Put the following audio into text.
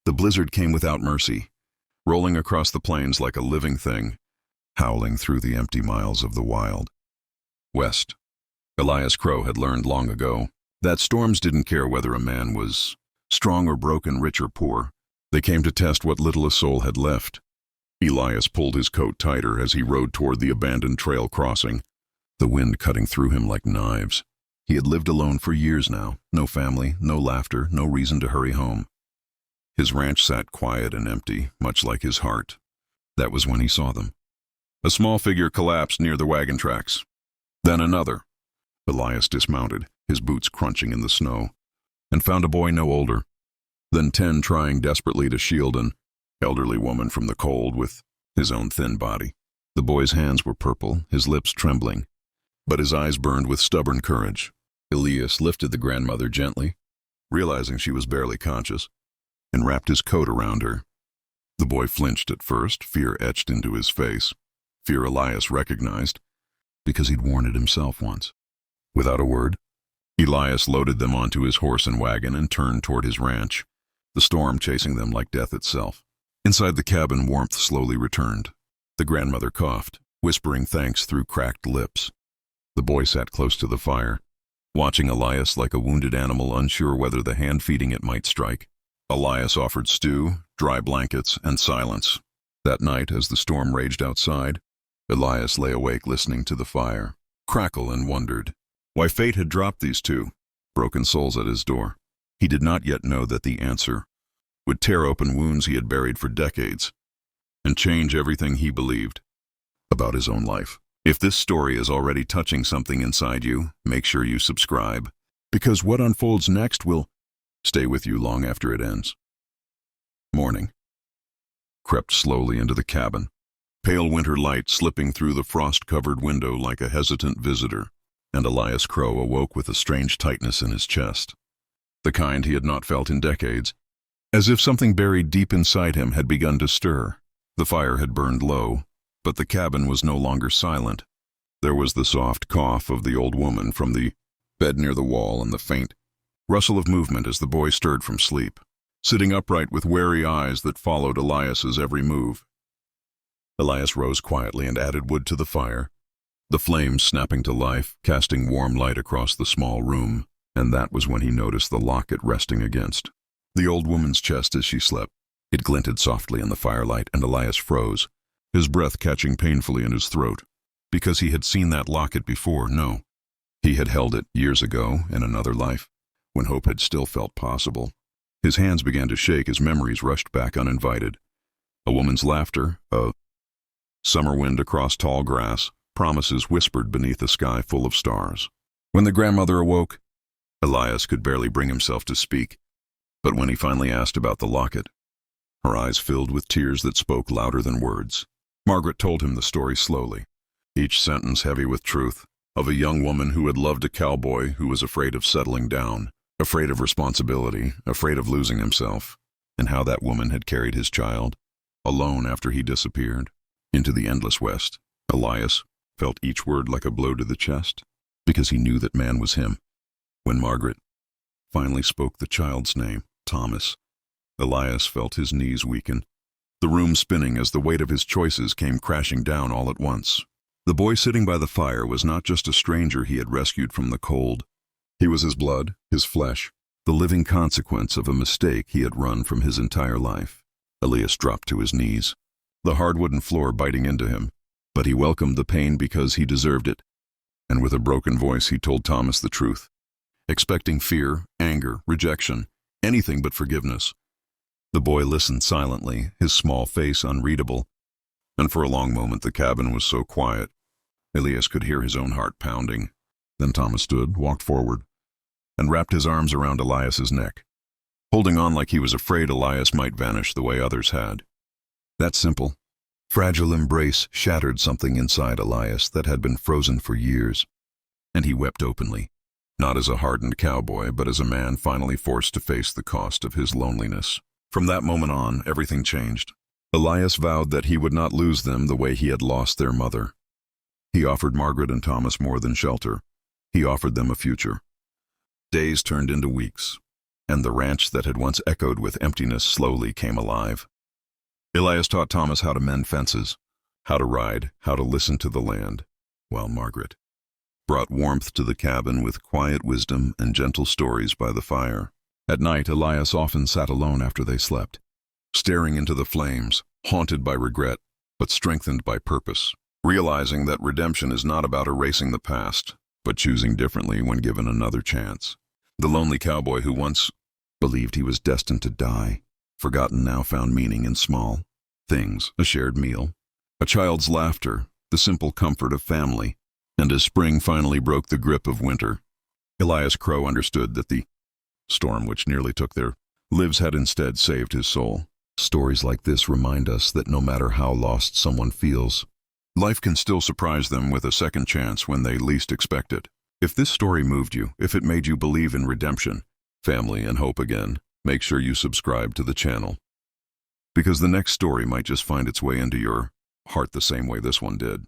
The blizzard came without mercy, rolling across the plains like a living thing, howling through the empty miles of the wild West. Elias Crow had learned long ago that storms didn't care whether a man was strong or broken, rich or poor. They came to test what little a soul had left. Elias pulled his coat tighter as he rode toward the abandoned trail crossing, the wind cutting through him like knives. He had lived alone for years now, no family, no laughter, no reason to hurry home. His ranch sat quiet and empty, much like his heart. That was when he saw them. A small figure collapsed near the wagon tracks. Then another. Elias dismounted, his boots crunching in the snow, and found a boy no older than 10 trying desperately to shield an elderly woman from the cold with his own thin body. The boy's hands were purple, his lips trembling, but his eyes burned with stubborn courage. Elias lifted the grandmother gently, realizing she was barely conscious, and wrapped his coat around her. The boy flinched at first, fear etched into his face. Fear Elias recognized, because he'd worn it himself once. Without a word, Elias loaded them onto his horse and wagon and turned toward his ranch, the storm chasing them like death itself. Inside the cabin, warmth slowly returned. The grandmother coughed, whispering thanks through cracked lips. The boy sat close to the fire, watching Elias like a wounded animal unsure whether the hand feeding it might strike. Elias offered stew, dry blankets, and silence. That night, as the storm raged outside, Elias lay awake listening to the fire crackle and wondered why fate had dropped these two broken souls at his door. He did not yet know that the answer would tear open wounds he had buried for decades and change everything he believed about his own life. If this story is already touching something inside you, make sure you subscribe, because what unfolds next will stay with you long after it ends. Morning crept slowly into the cabin, pale winter light slipping through the frost-covered window like a hesitant visitor, and Elias Crow awoke with a strange tightness in his chest, the kind he had not felt in decades, as if something buried deep inside him had begun to stir. The fire had burned low, but the cabin was no longer silent. There was the soft cough of the old woman from the bed near the wall and the faint rustle of movement as the boy stirred from sleep, sitting upright with wary eyes that followed Elias's every move. Elias rose quietly and added wood to the fire, the flames snapping to life, casting warm light across the small room, and that was when he noticed the locket resting against the old woman's chest as she slept. It glinted softly in the firelight, and Elias froze, his breath catching painfully in his throat, because he had seen that locket before. No, he had held it years ago in another life, when hope had still felt possible. His hands began to shake as memories rushed back uninvited. A woman's laughter, a summer wind across tall grass, promises whispered beneath a sky full of stars. When the grandmother awoke, Elias could barely bring himself to speak, but when he finally asked about the locket, her eyes filled with tears that spoke louder than words. Margaret told him the story slowly, each sentence heavy with truth, of a young woman who had loved a cowboy who was afraid of settling down, afraid of responsibility, afraid of losing himself, and how that woman had carried his child, alone after he disappeared, into the endless West. Elias felt each word like a blow to the chest, because he knew that man was him. When Margaret finally spoke the child's name, Thomas, Elias felt his knees weaken, the room spinning as the weight of his choices came crashing down all at once. The boy sitting by the fire was not just a stranger he had rescued from the cold. He was his blood, his flesh, the living consequence of a mistake he had run from his entire life. Elias dropped to his knees, the hard wooden floor biting into him, but he welcomed the pain because he deserved it, and with a broken voice he told Thomas the truth, expecting fear, anger, rejection, anything but forgiveness. The boy listened silently, his small face unreadable, and for a long moment the cabin was so quiet, Elias could hear his own heart pounding. Then Thomas stood, walked forward, and wrapped his arms around Elias's neck, holding on like he was afraid Elias might vanish the way others had. That simple, fragile embrace shattered something inside Elias that had been frozen for years, and he wept openly, not as a hardened cowboy, but as a man finally forced to face the cost of his loneliness. From that moment on, everything changed. Elias vowed that he would not lose them the way he had lost their mother. He offered Margaret and Thomas more than shelter. He offered them a future. Days turned into weeks. and the ranch that had once echoed with emptiness slowly came alive. Elias taught Thomas how to mend fences, how to ride, how to listen to the land, while Margaret brought warmth to the cabin with quiet wisdom and gentle stories by the fire. At night, Elias often sat alone after they slept, staring into the flames, haunted by regret, but strengthened by purpose, realizing that redemption is not about erasing the past, but choosing differently when given another chance. The lonely cowboy who once believed he was destined to die, forgotten now, found meaning in small things: a shared meal, a child's laughter, the simple comfort of family. And as spring finally broke the grip of winter, Elias Crow understood that the storm which nearly took their lives had instead saved his soul. Stories like this remind us that no matter how lost someone feels, life can still surprise them with a second chance when they least expect it. If this story moved you, if it made you believe in redemption, family, and hope again, make sure you subscribe to the channel, because the next story might just find its way into your heart the same way this one did.